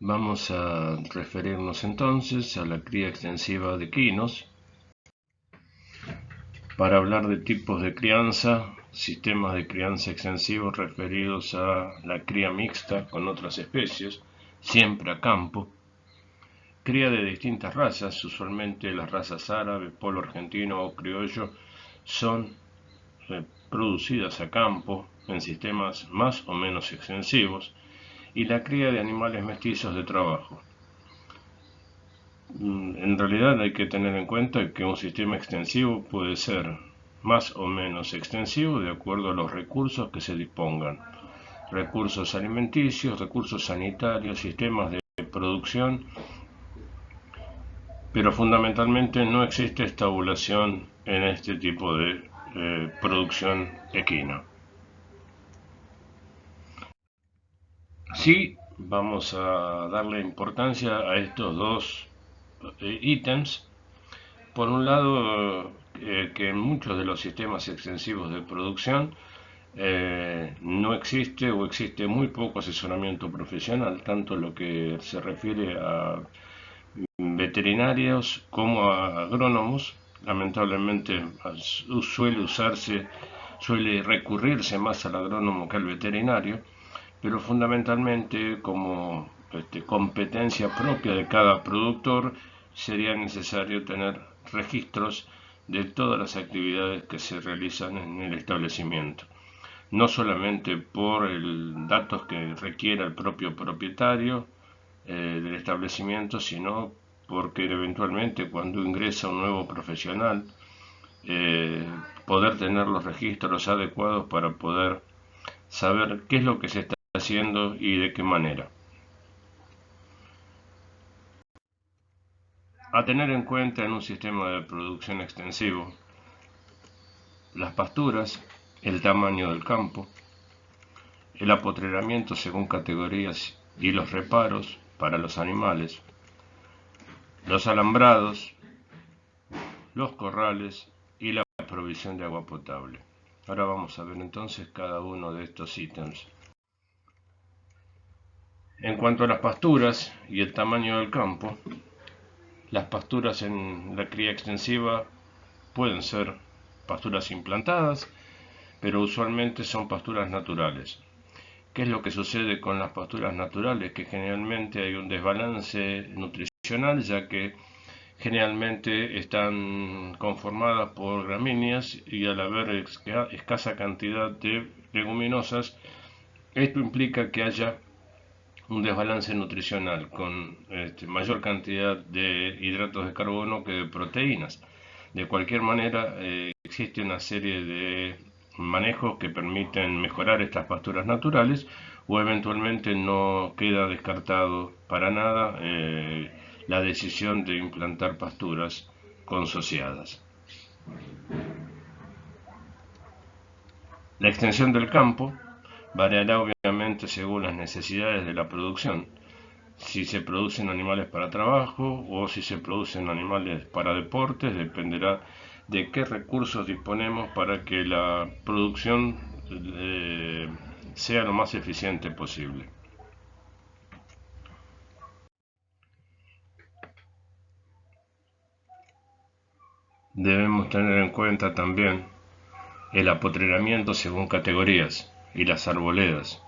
Vamos a referirnos entonces a la cría extensiva de equinos para hablar de tipos de crianza, sistemas de crianza extensivos referidos a la cría mixta con otras especies, siempre a campo, cría de distintas razas, usualmente las razas árabe, polo argentino o criollo, son producidas a campo en sistemas más o menos extensivos, y la cría de animales mestizos de trabajo. En realidad hay que tener en cuenta que un sistema extensivo puede ser más o menos extensivo de acuerdo a los recursos que se dispongan. Recursos alimenticios, recursos sanitarios, sistemas de producción, pero fundamentalmente no existe estabulación en este tipo de producción equina. Sí, vamos a darle importancia a estos dos ítems. Por un lado, que en muchos de los sistemas extensivos de producción no existe o existe muy poco asesoramiento profesional, tanto lo que se refiere a veterinarios como a agrónomos. Lamentablemente suele recurrirse más al agrónomo que al veterinario, pero fundamentalmente como competencia propia de cada productor sería necesario tener registros de todas las actividades que se realizan en el establecimiento, no solamente por datos que requiera el propio propietario del establecimiento, sino porque eventualmente cuando ingresa un nuevo profesional, poder tener los registros adecuados para poder saber qué es lo que se está haciendo y de qué manera. A tener en cuenta en un sistema de producción extensivo: las pasturas, el tamaño del campo, el apotreramiento según categorías y los reparos para los animales, los alambrados, los corrales y la provisión de agua potable. Ahora vamos a ver entonces cada uno de estos ítems. En cuanto a las pasturas y el tamaño del campo, las pasturas en la cría extensiva pueden ser pasturas implantadas, pero usualmente son pasturas naturales. ¿Qué es lo que sucede con las pasturas naturales? Que generalmente hay un desbalance nutricional, ya que generalmente están conformadas por gramíneas y al haber escasa cantidad de leguminosas, esto implica que haya un desbalance nutricional con mayor cantidad de hidratos de carbono que de proteínas. De cualquier manera, existe una serie de manejos que permiten mejorar estas pasturas naturales, o eventualmente no queda descartado para nada la decisión de implantar pasturas consociadas. La extensión del campo variará obviamente según las necesidades de la producción, si se producen animales para trabajo o si se producen animales para deportes. Dependerá de qué recursos disponemos para que la producción sea lo más eficiente posible. Debemos tener en cuenta también el apotreramiento según categorías y las arboledas.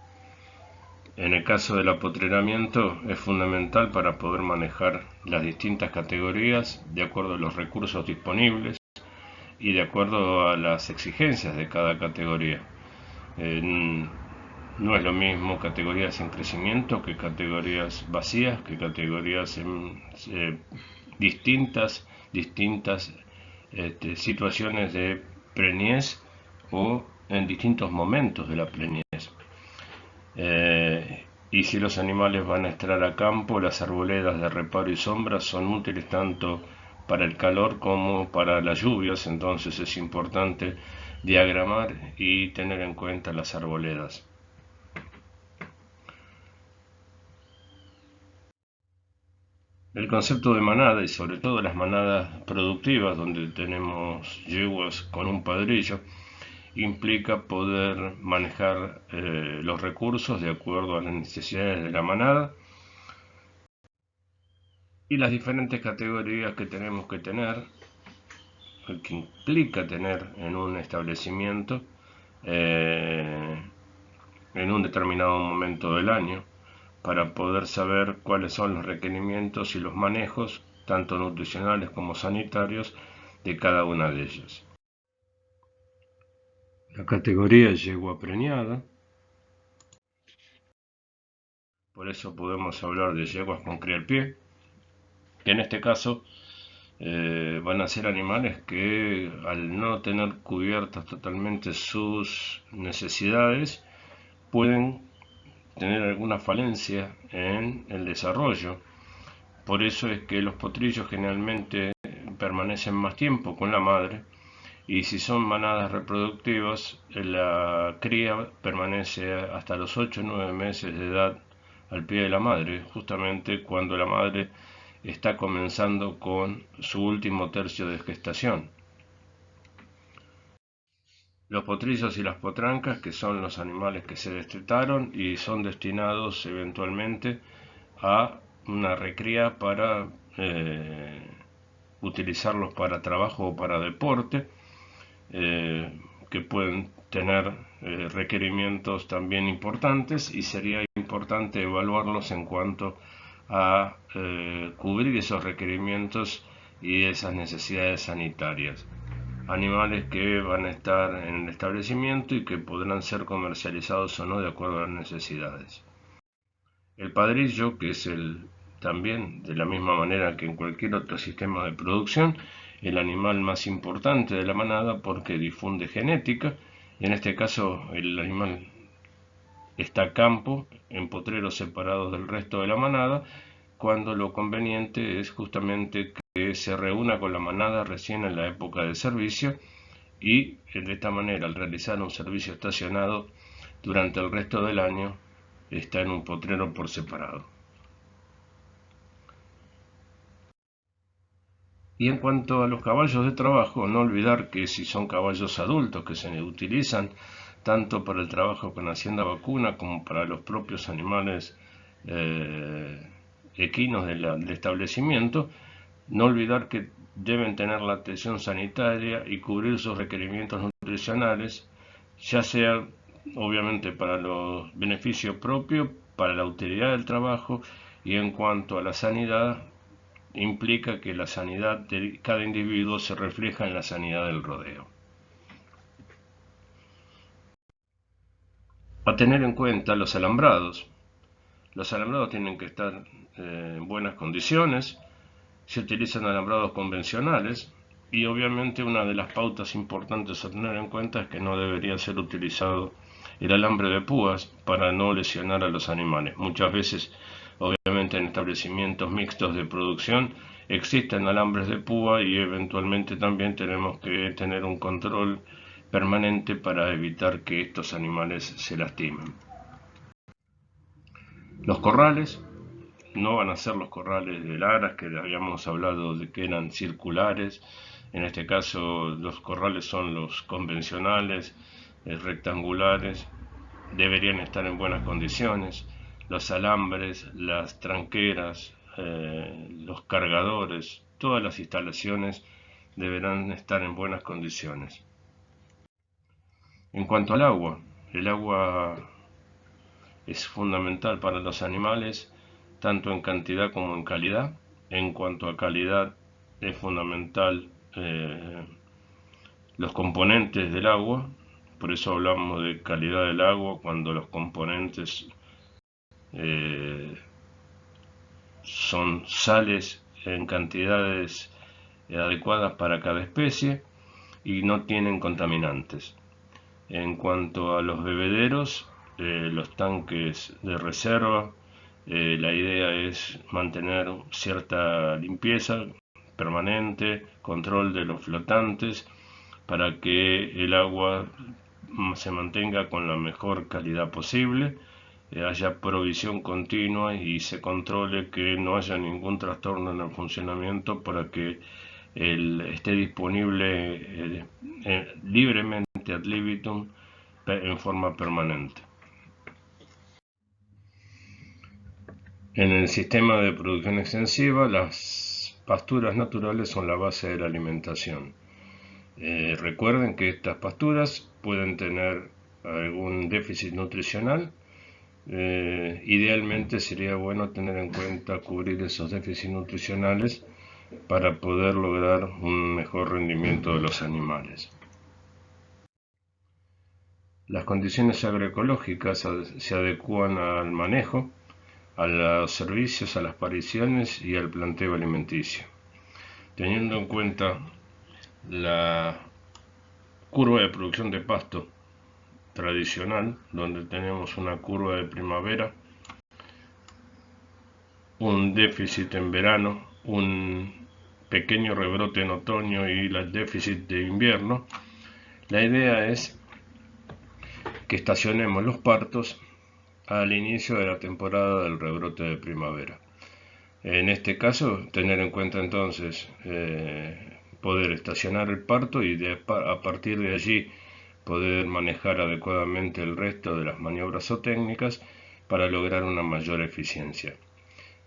En el caso del apotreramiento es fundamental para poder manejar las distintas categorías de acuerdo a los recursos disponibles y de acuerdo a las exigencias de cada categoría. No es lo mismo categorías en crecimiento que categorías vacías, que categorías en distintas situaciones de preñez o en distintos momentos de la preñez. Y si los animales van a estar a campo, las arboledas de reparo y sombra son útiles tanto para el calor como para las lluvias, entonces es importante diagramar y tener en cuenta las arboledas. El concepto de manada, y sobre todo las manadas productivas donde tenemos yeguas con un padrillo, implica poder manejar los recursos de acuerdo a las necesidades de la manada, y las diferentes categorías que tenemos que tener, que implica tener en un establecimiento en un determinado momento del año, para poder saber cuáles son los requerimientos y los manejos, tanto nutricionales como sanitarios, de cada una de ellas. La categoría es yegua preñada, por eso podemos hablar de yeguas con cría al pie, que en este caso van a ser animales que, al no tener cubiertas totalmente sus necesidades, pueden tener alguna falencia en el desarrollo. Por eso es que los potrillos generalmente permanecen más tiempo con la madre, y si son manadas reproductivas, la cría permanece hasta los 8 o 9 meses de edad al pie de la madre, justamente cuando la madre está comenzando con su último tercio de gestación. Los potrillos y las potrancas, que son los animales que se destetaron y son destinados eventualmente a una recría para utilizarlos para trabajo o para deporte, que pueden tener requerimientos también importantes, y sería importante evaluarlos en cuanto a cubrir esos requerimientos y esas necesidades sanitarias. Animales que van a estar en el establecimiento y que podrán ser comercializados o no de acuerdo a las necesidades. El padrillo, que es también, de la misma manera que en cualquier otro sistema de producción, el animal más importante de la manada porque difunde genética, y en este caso el animal está a campo, en potreros separados del resto de la manada, cuando lo conveniente es justamente que se reúna con la manada recién en la época de servicio, y de esta manera, al realizar un servicio estacionado durante el resto del año, está en un potrero por separado. Y en cuanto a los caballos de trabajo, no olvidar que si son caballos adultos que se utilizan tanto para el trabajo con hacienda vacuna como para los propios animales equinos del establecimiento, no olvidar que deben tener la atención sanitaria y cubrir sus requerimientos nutricionales, ya sea obviamente para los beneficios propios, para la utilidad del trabajo, y en cuanto a la sanidad, implica que la sanidad de cada individuo se refleja en la sanidad del rodeo. A tener en cuenta los alambrados. Los alambrados tienen que estar en buenas condiciones. Se utilizan alambrados convencionales, y obviamente una de las pautas importantes a tener en cuenta es que no debería ser utilizado el alambre de púas para no lesionar a los animales. Muchas veces, obviamente, en establecimientos mixtos de producción existen alambres de púa, y eventualmente también tenemos que tener un control permanente para evitar que estos animales se lastimen. Los corrales no van a ser los corrales de Laras, que habíamos hablado de que eran circulares. En este caso los corrales son los convencionales, rectangulares, deberían estar en buenas condiciones. Los alambres, las tranqueras, los cargadores, todas las instalaciones deberán estar en buenas condiciones. En cuanto al agua, el agua es fundamental para los animales, tanto en cantidad como en calidad. En cuanto a calidad, es fundamental los componentes del agua, por eso hablamos de calidad del agua cuando los componentes son sales en cantidades adecuadas para cada especie y no tienen contaminantes. En cuanto a los bebederos, los tanques de reserva, la idea es mantener cierta limpieza permanente, control de los flotantes, para que el agua se mantenga con la mejor calidad posible, haya provisión continua y se controle que no haya ningún trastorno en el funcionamiento, para que esté disponible libremente ad libitum en forma permanente. En el sistema de producción extensiva, las pasturas naturales son la base de la alimentación. Recuerden que estas pasturas pueden tener algún déficit nutricional. Idealmente sería bueno tener en cuenta cubrir esos déficits nutricionales para poder lograr un mejor rendimiento de los animales. Las condiciones agroecológicas se adecúan al manejo, a los servicios, a las pariciones y al planteo alimenticio. Teniendo en cuenta la curva de producción de pasto tradicional, donde tenemos una curva de primavera, un déficit en verano, un pequeño rebrote en otoño y el déficit de invierno, la idea es que estacionemos los partos al inicio de la temporada del rebrote de primavera. En este caso, tener en cuenta entonces poder estacionar el parto y a partir de allí poder manejar adecuadamente el resto de las maniobras o técnicas para lograr una mayor eficiencia.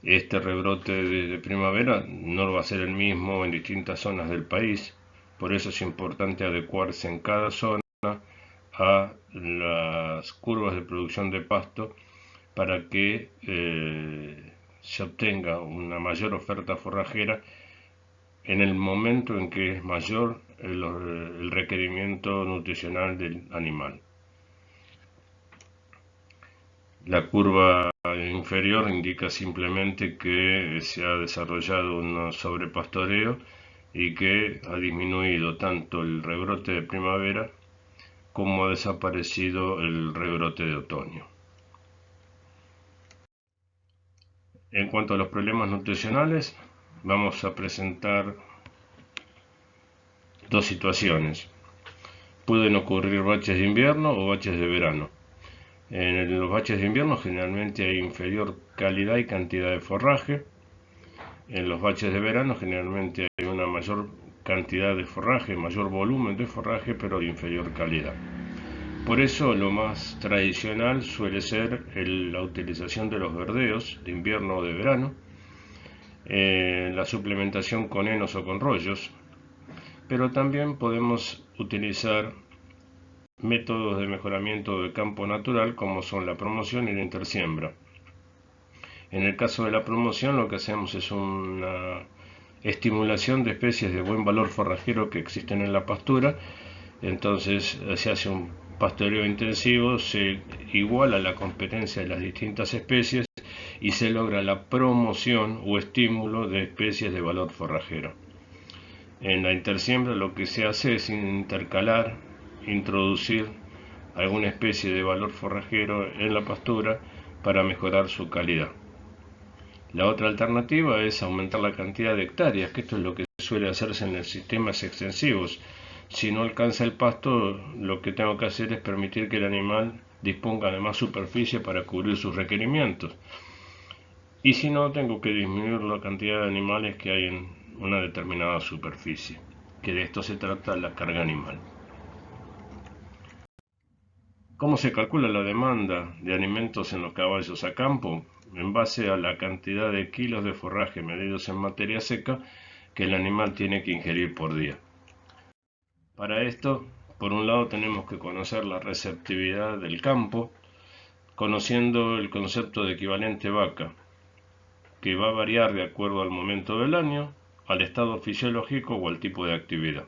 Este rebrote de primavera no va a ser el mismo en distintas zonas del país, por eso es importante adecuarse en cada zona a las curvas de producción de pasto para que se obtenga una mayor oferta forrajera en el momento en que es mayor el requerimiento nutricional del animal. La curva inferior indica simplemente que se ha desarrollado un sobrepastoreo y que ha disminuido tanto el rebrote de primavera como ha desaparecido el rebrote de otoño. En cuanto a los problemas nutricionales, vamos a presentar dos situaciones. Pueden ocurrir baches de invierno o baches de verano. En los baches de invierno generalmente hay inferior calidad y cantidad de forraje. En los baches de verano generalmente hay una mayor cantidad de forraje, mayor volumen de forraje, pero de inferior calidad. Por eso lo más tradicional suele ser la utilización de los verdeos de invierno o de verano, la suplementación con henos o con rollos, pero también podemos utilizar métodos de mejoramiento del campo natural como son la promoción y la intersiembra. En el caso de la promoción lo que hacemos es una estimulación de especies de buen valor forrajero que existen en la pastura. Entonces se hace un pastoreo intensivo, se iguala la competencia de las distintas especies y se logra la promoción o estímulo de especies de valor forrajero. En la intersiembra lo que se hace es intercalar, introducir alguna especie de valor forrajero en la pastura para mejorar su calidad. La otra alternativa es aumentar la cantidad de hectáreas, que esto es lo que suele hacerse en los sistemas extensivos. Si no alcanza el pasto, lo que tengo que hacer es permitir que el animal disponga de más superficie para cubrir sus requerimientos. Y si no, tengo que disminuir la cantidad de animales que hay en una determinada superficie, que de esto se trata la carga animal. ¿Cómo se calcula la demanda de alimentos en los caballos a campo? En base a la cantidad de kilos de forraje medidos en materia seca que el animal tiene que ingerir por día. Para esto, por un lado tenemos que conocer la receptividad del campo, conociendo el concepto de equivalente vaca, que va a variar de acuerdo al momento del año, al estado fisiológico o al tipo de actividad.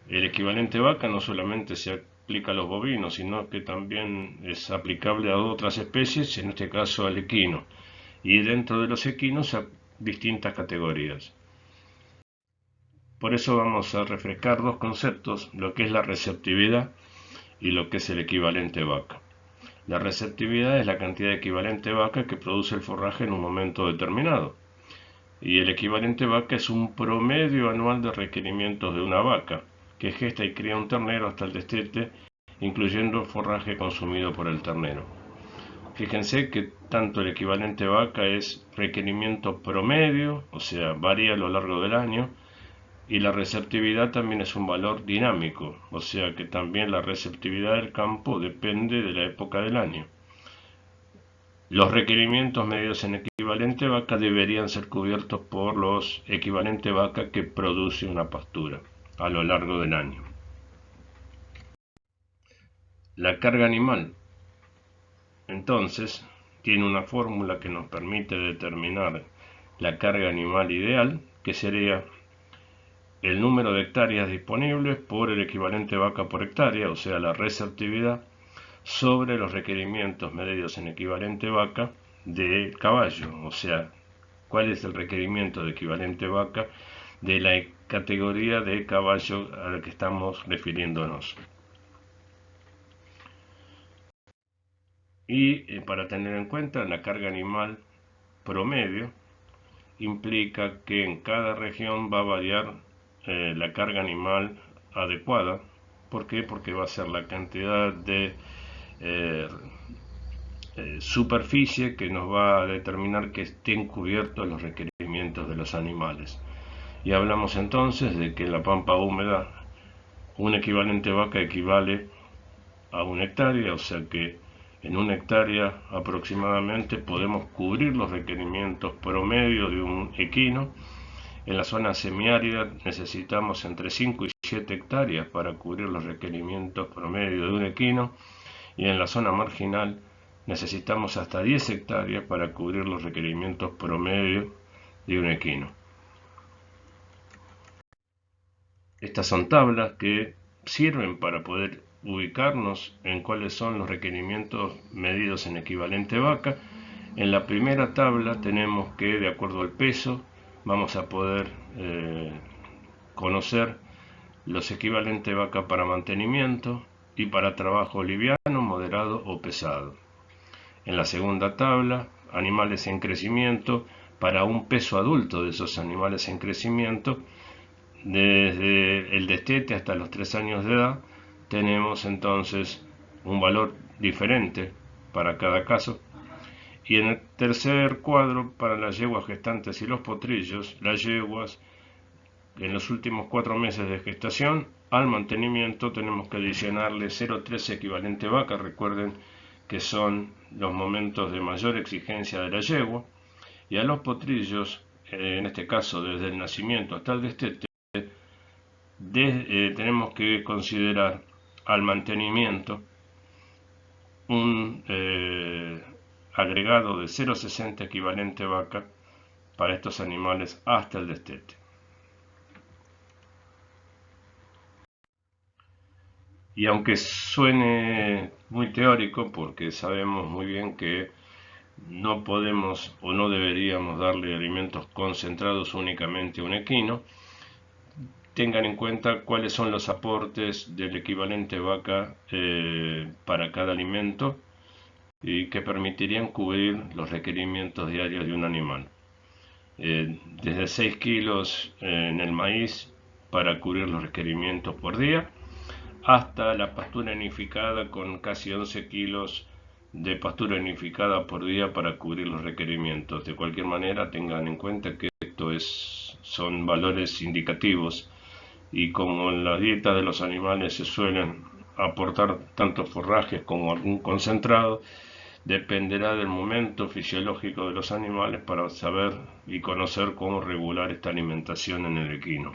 El equivalente vaca no solamente se aplica a los bovinos, sino que también es aplicable a otras especies, en este caso al equino, y dentro de los equinos a distintas categorías. Por eso vamos a refrescar dos conceptos, lo que es la receptividad y lo que es el equivalente vaca. La receptividad es la cantidad de equivalente vaca que produce el forraje en un momento determinado. Y el equivalente vaca es un promedio anual de requerimientos de una vaca, que gesta y cría un ternero hasta el destete, incluyendo el forraje consumido por el ternero. Fíjense que tanto el equivalente vaca es requerimiento promedio, o sea, varía a lo largo del año, y la receptividad también es un valor dinámico, o sea que también la receptividad del campo depende de la época del año. Los requerimientos medidos en equivalente vaca deberían ser cubiertos por los equivalente vaca que produce una pastura a lo largo del año. La carga animal, entonces, tiene una fórmula que nos permite determinar la carga animal ideal, que sería el número de hectáreas disponibles por el equivalente vaca por hectárea, o sea, la receptividad, sobre los requerimientos medidos en equivalente vaca de caballo, o sea, cuál es el requerimiento de equivalente vaca de la categoría de caballo a la que estamos refiriéndonos. Y para tener en cuenta, la carga animal promedio implica que en cada región va a variar la carga animal adecuada. ¿Por qué? Porque va a ser la cantidad de superficie que nos va a determinar que estén cubiertos los requerimientos de los animales. Y hablamos entonces de que en la pampa húmeda un equivalente vaca equivale a una hectárea, o sea que en una hectárea aproximadamente podemos cubrir los requerimientos promedio de un equino. En la zona semiárida necesitamos entre 5 y 7 hectáreas para cubrir los requerimientos promedio de un equino, y en la zona marginal necesitamos hasta 10 hectáreas para cubrir los requerimientos promedio de un equino. Estas son tablas que sirven para poder ubicarnos en cuáles son los requerimientos medidos en equivalente vaca. En la primera tabla tenemos que, de acuerdo al peso, vamos a poder conocer los equivalentes vaca para mantenimiento y para trabajo liviano, moderado o pesado. En la segunda tabla, animales en crecimiento para un peso adulto de esos animales en crecimiento. Desde el destete hasta los 3 años de edad tenemos entonces un valor diferente para cada caso. Y en el tercer cuadro, para las yeguas gestantes y los potrillos, las yeguas en los últimos 4 meses de gestación, al mantenimiento tenemos que adicionarle 0,3 equivalente vaca. Recuerden que son los momentos de mayor exigencia de la yegua. Y a los potrillos, en este caso desde el nacimiento hasta el destete, tenemos que considerar al mantenimiento un agregado de 0,60 equivalente vaca para estos animales hasta el destete. Y aunque suene muy teórico, porque sabemos muy bien que no podemos o no deberíamos darle alimentos concentrados únicamente a un equino, tengan en cuenta cuáles son los aportes del equivalente vaca para cada alimento y que permitirían cubrir los requerimientos diarios de un animal. Desde 6 kilos en el maíz para cubrir los requerimientos por día, hasta la pastura nidificada con casi 11 kilos de pastura nidificada por día para cubrir los requerimientos. De cualquier manera, tengan en cuenta que esto son valores indicativos, y como en la dieta de los animales se suelen aportar tanto forrajes como algún concentrado, dependerá del momento fisiológico de los animales para saber y conocer cómo regular esta alimentación en el equino.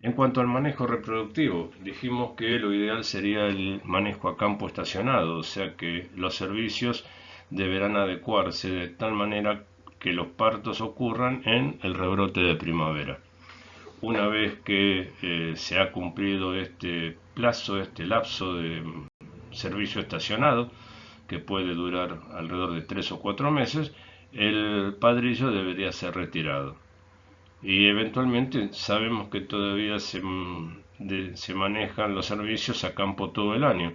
En cuanto al manejo reproductivo, dijimos que lo ideal sería el manejo a campo estacionado, o sea que los servicios deberán adecuarse de tal manera que los partos ocurran en el rebrote de primavera. Una vez que se ha cumplido este plazo, este lapso de servicio estacionado, que puede durar alrededor de 3 o 4 meses, el padrillo debería ser retirado. Y eventualmente sabemos que todavía se manejan los servicios a campo todo el año,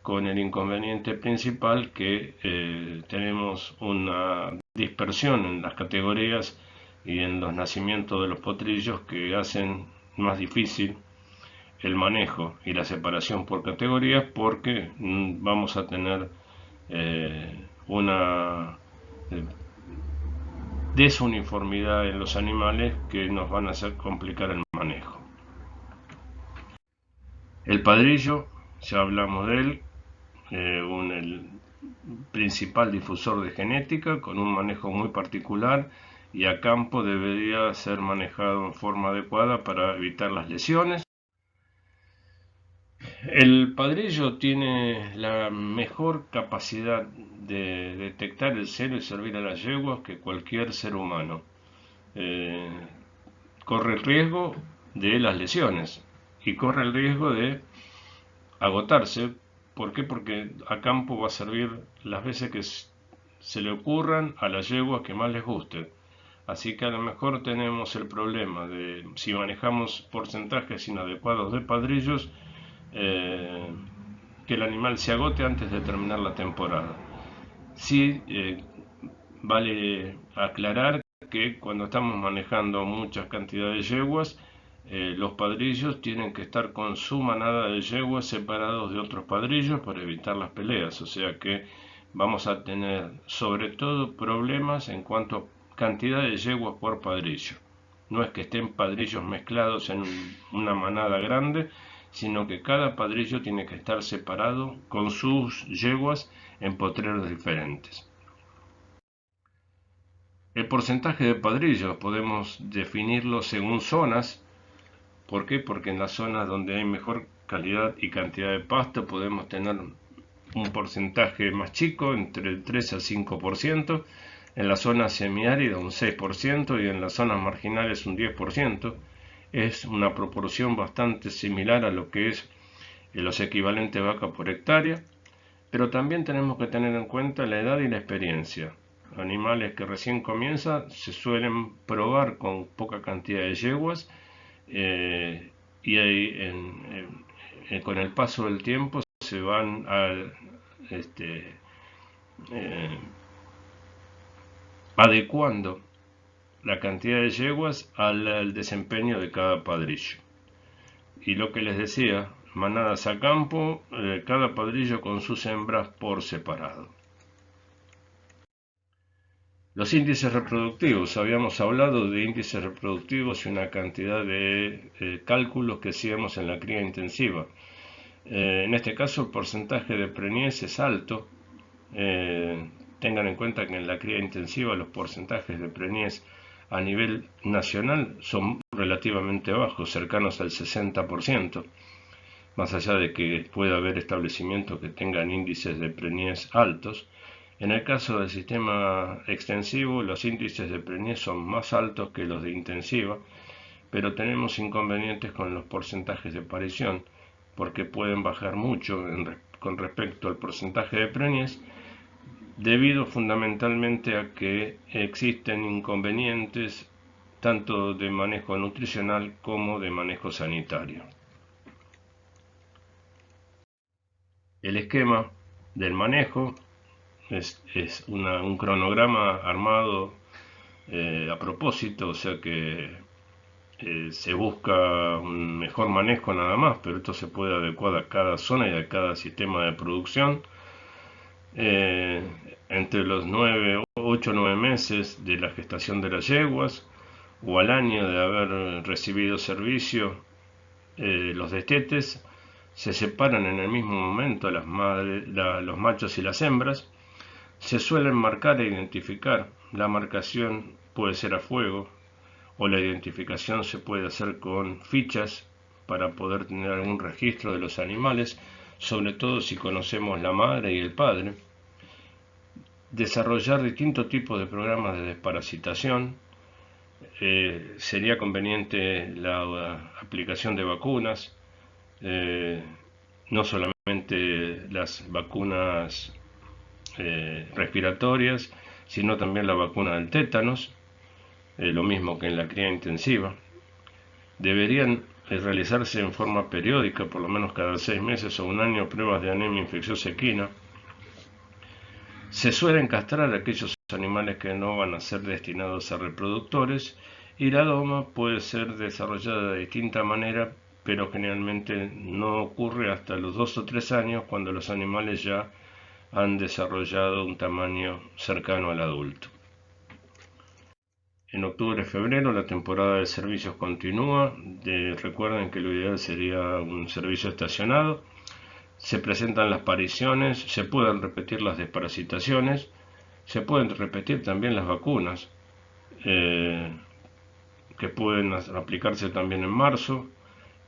con el inconveniente principal que tenemos una dispersión en las categorías y en los nacimientos de los potrillos que hacen más difícil el manejo y la separación por categorías, porque vamos a tener una desuniformidad en los animales que nos van a hacer complicar el manejo. El padrillo, ya hablamos de él, principal difusor de genética con un manejo muy particular, y a campo debería ser manejado en forma adecuada para evitar las lesiones. El padrillo tiene la mejor capacidad de detectar el celo y servir a las yeguas que cualquier ser humano. Eh, Corre el riesgo de las lesiones y corre el riesgo de agotarse. ¿Por qué? Porque a campo va a servir las veces que se le ocurran a las yeguas que más les guste. Así que a lo mejor tenemos el problema de si manejamos porcentajes inadecuados de padrillos, eh, que el animal se agote antes de terminar la temporada. Sí, vale aclarar que cuando estamos manejando muchas cantidades de yeguas, los padrillos tienen que estar con su manada de yeguas separados de otros padrillos para evitar las peleas. O sea que vamos a tener sobre todo problemas en cuanto a cantidad de yeguas por padrillo. No es que estén padrillos mezclados en una manada grande, sino que cada padrillo tiene que estar separado con sus yeguas en potreros diferentes. El porcentaje de padrillos podemos definirlo según zonas. ¿Por qué? Porque en las zonas donde hay mejor calidad y cantidad de pasto podemos tener un porcentaje más chico, entre el 3 al 5%, en la zona semiárida un 6% y en las zonas marginales un 10%. Es una proporción bastante similar a lo que es los equivalentes vaca por hectárea, pero también tenemos que tener en cuenta la edad y la experiencia. Animales que recién comienzan se suelen probar con poca cantidad de yeguas, y con el paso del tiempo se van adecuando la cantidad de yeguas al desempeño de cada padrillo. Y lo que les decía, manadas a campo, cada padrillo con sus hembras por separado. Los índices reproductivos. Habíamos hablado de índices reproductivos y una cantidad de cálculos que hacíamos en la cría intensiva. En este caso el porcentaje de preñez es alto. Tengan en cuenta que en la cría intensiva los porcentajes de preñez a nivel nacional son relativamente bajos, cercanos al 60%, más allá de que pueda haber establecimientos que tengan índices de preñez altos. En el caso del sistema extensivo, los índices de preñez son más altos que los de intensiva, pero tenemos inconvenientes con los porcentajes de parición, porque pueden bajar mucho con respecto al porcentaje de preñez, debido fundamentalmente a que existen inconvenientes tanto de manejo nutricional como de manejo sanitario. El esquema del manejo es un cronograma armado a propósito, o sea que se busca un mejor manejo nada más, pero esto se puede adecuar a cada zona y a cada sistema de producción. Entre los 8 o 9 meses de la gestación de las yeguas o al año de haber recibido servicio, los destetes se separan en el mismo momento los machos y las hembras. Se suelen marcar e identificar. La marcación puede ser a fuego o la identificación se puede hacer con fichas para poder tener algún registro de los animales, sobre todo si conocemos la madre y el padre. Desarrollar distintos tipos de programas de desparasitación. Sería conveniente la aplicación de vacunas, no solamente las vacunas respiratorias, sino también la vacuna del tétanos, lo mismo que en la cría intensiva. Deberían realizarse en forma periódica, por lo menos cada 6 meses o un año, pruebas de anemia infecciosa equina. Se suelen castrar aquellos animales que no van a ser destinados a reproductores, y la doma puede ser desarrollada de distinta manera, pero generalmente no ocurre hasta los 2 o 3 años, cuando los animales ya han desarrollado un tamaño cercano al adulto. En octubre-febrero la temporada de servicios continúa. Recuerden que lo ideal sería un servicio estacionado. se presentan las pariciones, se pueden repetir las desparasitaciones, se pueden repetir también las vacunas, que pueden aplicarse también en marzo,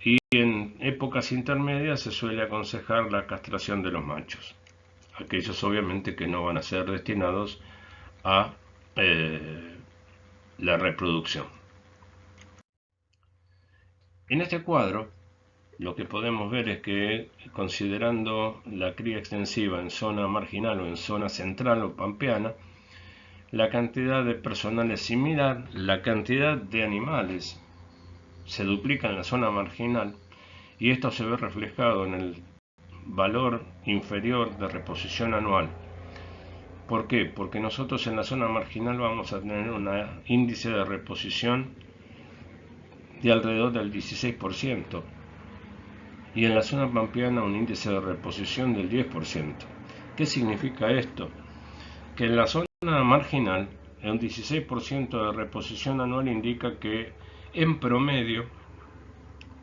y en épocas intermedias se suele aconsejar la castración de los machos, aquellos obviamente que no van a ser destinados a la reproducción. En este cuadro lo que podemos ver es que, considerando la cría extensiva en zona marginal o en zona central o pampeana, la cantidad de personal es similar, la cantidad de animales se duplica en la zona marginal, y esto se ve reflejado en el valor inferior de reposición anual. ¿Por qué? Porque nosotros en la zona marginal vamos a tener un índice de reposición de alrededor del 16%, y en la zona pampeana un índice de reposición del 10%. ¿Qué significa esto? Que en la zona marginal un 16% de reposición anual indica que en promedio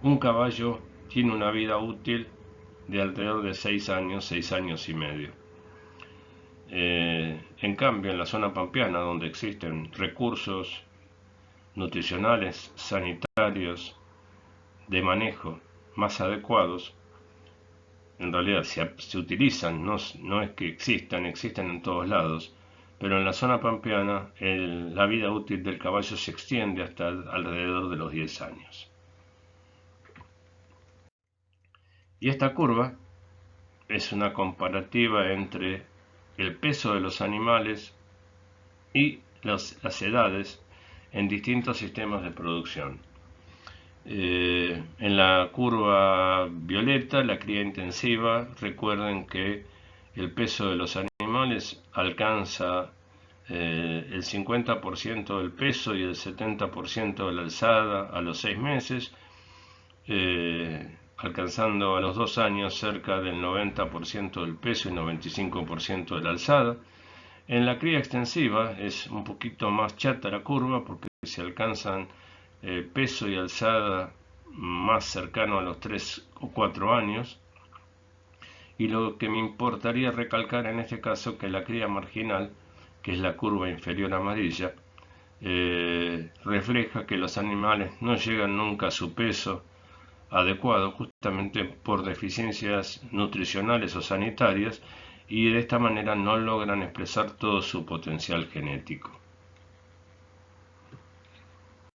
un caballo tiene una vida útil de alrededor de 6 años, 6 años y medio. En cambio, en la zona pampeana, donde existen recursos nutricionales, sanitarios, de manejo más adecuados, en realidad se utilizan, no es que existen en todos lados, pero en la zona pampeana la vida útil del caballo se extiende hasta alrededor de los 10 años. Y esta curva es una comparativa entre el peso de los animales y las edades en distintos sistemas de producción. En la curva violeta, la cría intensiva, recuerden que el peso de los animales alcanza el 50% del peso y el 70% de la alzada a los 6 meses, alcanzando a los 2 años cerca del 90% del peso y 95% de la alzada. En la cría extensiva es un poquito más chata la curva, porque se alcanzan peso y alzada más cercano a los 3 o 4 años. Y lo que me importaría recalcar en este caso, que la cría marginal, que es la curva inferior amarilla, refleja que los animales no llegan nunca a su peso adecuado, justamente por deficiencias nutricionales o sanitarias, y de esta manera no logran expresar todo su potencial genético.